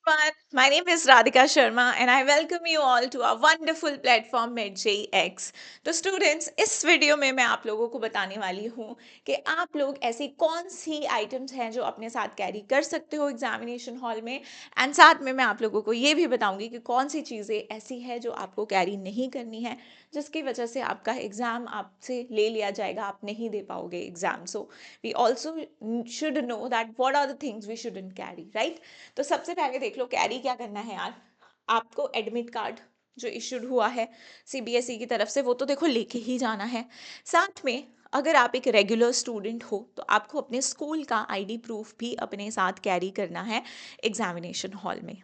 everyone. My name is Radhika Sharma and I welcome you all to our wonderful platform MedJX. तो students, इस video में मैं आप लोगों को बताने वाली हूँ कि आप लोग ऐसी कौन सी आइटम्स हैं जो अपने साथ कैरी कर सकते हो एग्जामिनेशन हॉल में, एंड साथ में मैं आप लोगों को ये भी बताऊंगी कि कौन सी चीज़ें ऐसी हैं जो आपको कैरी नहीं करनी है, जिसकी वजह से आपका एग्ज़ाम आपसे ले लिया जाएगा, आप नहीं दे पाओगे exam. So we also should know that what are the things we shouldn't carry, right? तो सबसे पहले देख लो कैरी क्या करना है यार. आपको एडमिट कार्ड जो इशूड हुआ है सीबीएसई की तरफ से, वो तो देखो लेके ही जाना है. साथ में अगर आप एक रेगुलर स्टूडेंट हो तो आपको अपने स्कूल का आईडी प्रूफ भी अपने साथ कैरी करना है एग्जामिनेशन हॉल में.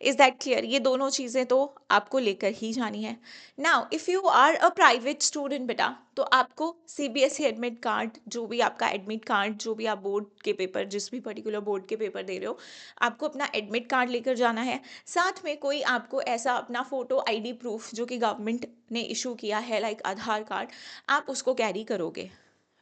Is that clear? ये दोनों चीज़ें तो आपको लेकर ही जानी है. Now if you are a private student बेटा, तो आपको सीबीएसई एडमिट कार्ड, जो भी आपका एडमिट कार्ड, जो भी आप बोर्ड के पेपर, जिस भी पर्टिकुलर बोर्ड के पेपर दे रहे हो, आपको अपना एडमिट कार्ड लेकर जाना है. साथ में कोई आपको ऐसा अपना फोटो आईडी प्रूफ जो कि गवर्नमेंट ने इशू किया है, लाइक आधार कार्ड, आप उसको कैरी करोगे.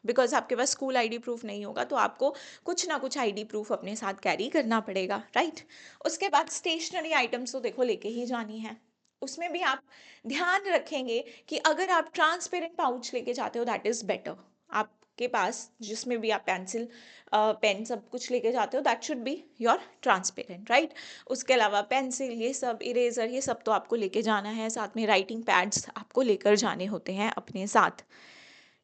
बिकॉज आपके पास स्कूल आईडी प्रूफ नहीं होगा तो आपको कुछ ना कुछ आईडी प्रूफ अपने साथ कैरी करना पड़ेगा, राइट? उसके बाद स्टेशनरी आइटम्स तो देखो लेके ही जानी है. उसमें भी आप ध्यान रखेंगे कि अगर आप ट्रांसपेरेंट पाउच लेके जाते हो दैट इज़ बेटर. आपके पास जिसमें भी आप पेंसिल, पेन, सब कुछ लेके जाते हो, that should be your transparent, right? उसके अलावा पेंसिल, ये सब, इरेजर, ये सब तो आपको लेके जाना है. साथ में राइटिंग पैड्स आपको लेकर जाने होते हैं अपने साथ.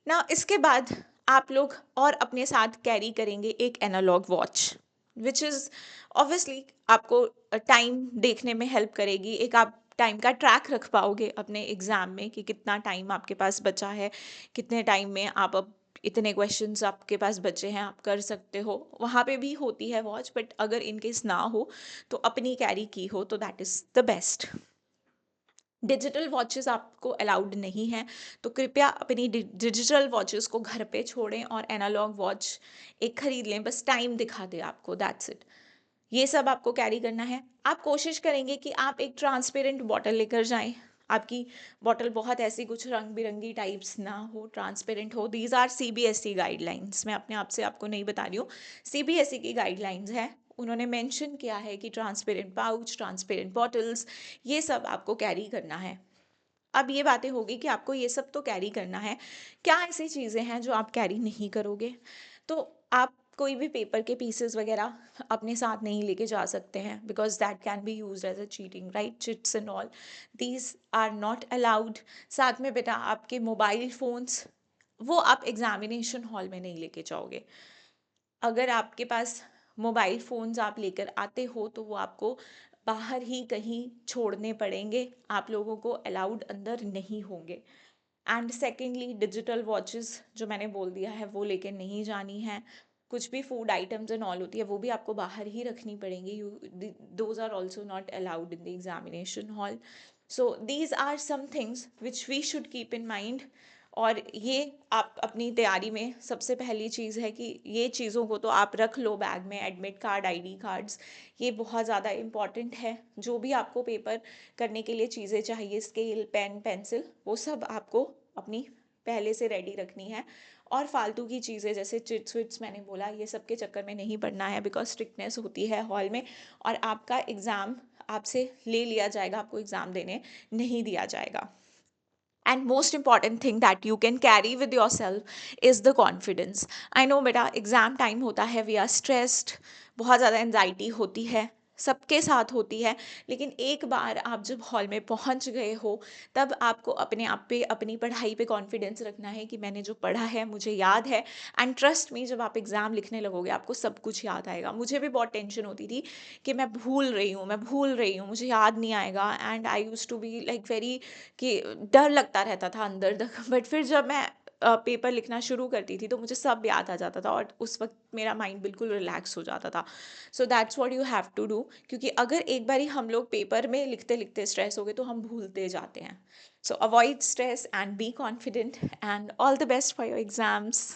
ना इसके बाद आप लोग और अपने साथ कैरी करेंगे एक analogue watch, which is obviously आपको टाइम देखने में हेल्प करेगी. एक आप टाइम का ट्रैक रख पाओगे अपने एग्ज़ाम में कि कितना टाइम आपके पास बचा है, कितने टाइम में आप अब इतने क्वेश्चंस आपके पास बचे हैं, आप कर सकते हो. वहाँ पे भी होती है वॉच, बट अगर इन केस ना हो तो अपनी कैरी की हो तो that is the best. Digital watches आपको अलाउड नहीं है, तो कृपया अपनी डिजिटल वॉचेस को घर पे छोड़ें और एनालॉग वॉच एक खरीद लें, बस टाइम दिखा दे आपको, दैट्स इट. ये सब आपको कैरी करना है. आप कोशिश करेंगे कि आप एक ट्रांसपेरेंट बॉटल लेकर जाएं. आपकी बॉटल बहुत ऐसी कुछ रंग बिरंगी टाइप्स ना हो, ट्रांसपेरेंट हो. दीज आर सीबीएसई गाइडलाइंस, मैं अपने आप से आपको नहीं बता रही हूँ. सीबीएसई की गाइडलाइंस है, उन्होंने मेंशन किया है कि ट्रांसपेरेंट पाउच, ट्रांसपेरेंट बॉटल्स, ये सब आपको कैरी करना है. अब ये बातें होगी कि आपको ये सब तो कैरी करना है, क्या ऐसी चीज़ें हैं जो आप कैरी नहीं करोगे? तो आप कोई भी पेपर के पीसेस वगैरह अपने साथ नहीं लेके जा सकते हैं, because that can be use as a cheating, right? Chits and all, these are not allowed. साथ में बेटा आपके मोबाइल फोन्स, वो आप एग्जामिनेशन हॉल में नहीं लेके जाओगे. अगर आपके पास मोबाइल फ़ोन्स आप लेकर आते हो तो वो आपको बाहर ही कहीं छोड़ने पड़ेंगे, आप लोगों को अलाउड अंदर नहीं होंगे. एंड सेकेंडली डिजिटल वॉचेस जो मैंने बोल दिया है वो लेके नहीं जानी है. कुछ भी फूड आइटम्स एंड ऑल होती है वो भी आपको बाहर ही रखनी पड़ेंगी. You, those are also not allowed in the examination hall. So these are some things which we should keep in mind. और ये आप अपनी तैयारी में सबसे पहली चीज़ है कि ये चीज़ों को तो आप रख लो बैग में, एडमिट कार्ड, आईडी कार्ड्स, ये बहुत ज़्यादा इम्पॉर्टेंट है. जो भी आपको पेपर करने के लिए चीज़ें चाहिए, स्केल, पेन, पेंसिल, वो सब आपको अपनी पहले से रेडी रखनी है. और फालतू की चीज़ें जैसे चिट्स विट्स मैंने बोला, ये सब के चक्कर में नहीं पड़ना है, बिकॉज स्ट्रिक्टनेस होती है हॉल में और आपका एग्ज़ाम आपसे ले लिया जाएगा, आपको एग्ज़ाम देने नहीं दिया जाएगा. And most important thing that you can carry with yourself is the confidence. I know बेटा एग्ज़ाम टाइम होता है, we are stressed, बहुत ज़्यादा एनजाइटी होती है, सबके साथ होती है. लेकिन एक बार आप जब हॉल में पहुंच गए हो तब आपको अपने आप पे, अपनी पढ़ाई पे कॉन्फिडेंस रखना है कि मैंने जो पढ़ा है मुझे याद है. एंड ट्रस्ट मी, जब आप एग्ज़ाम लिखने लगोगे आपको सब कुछ याद आएगा. मुझे भी बहुत टेंशन होती थी कि मैं भूल रही हूँ, मुझे याद नहीं आएगा. And I use to be like very, कि डर लगता रहता था अंदर तक. बट फिर जब मैं पेपर लिखना शुरू करती थी तो मुझे सब याद आ जाता था और उस वक्त मेरा माइंड बिल्कुल रिलैक्स हो जाता था. So that's what you have to do, क्योंकि अगर एक बार ही हम लोग पेपर में लिखते लिखते स्ट्रेस हो गए तो हम भूलते जाते हैं. सो avoid stress and be confident and all the best for your exams.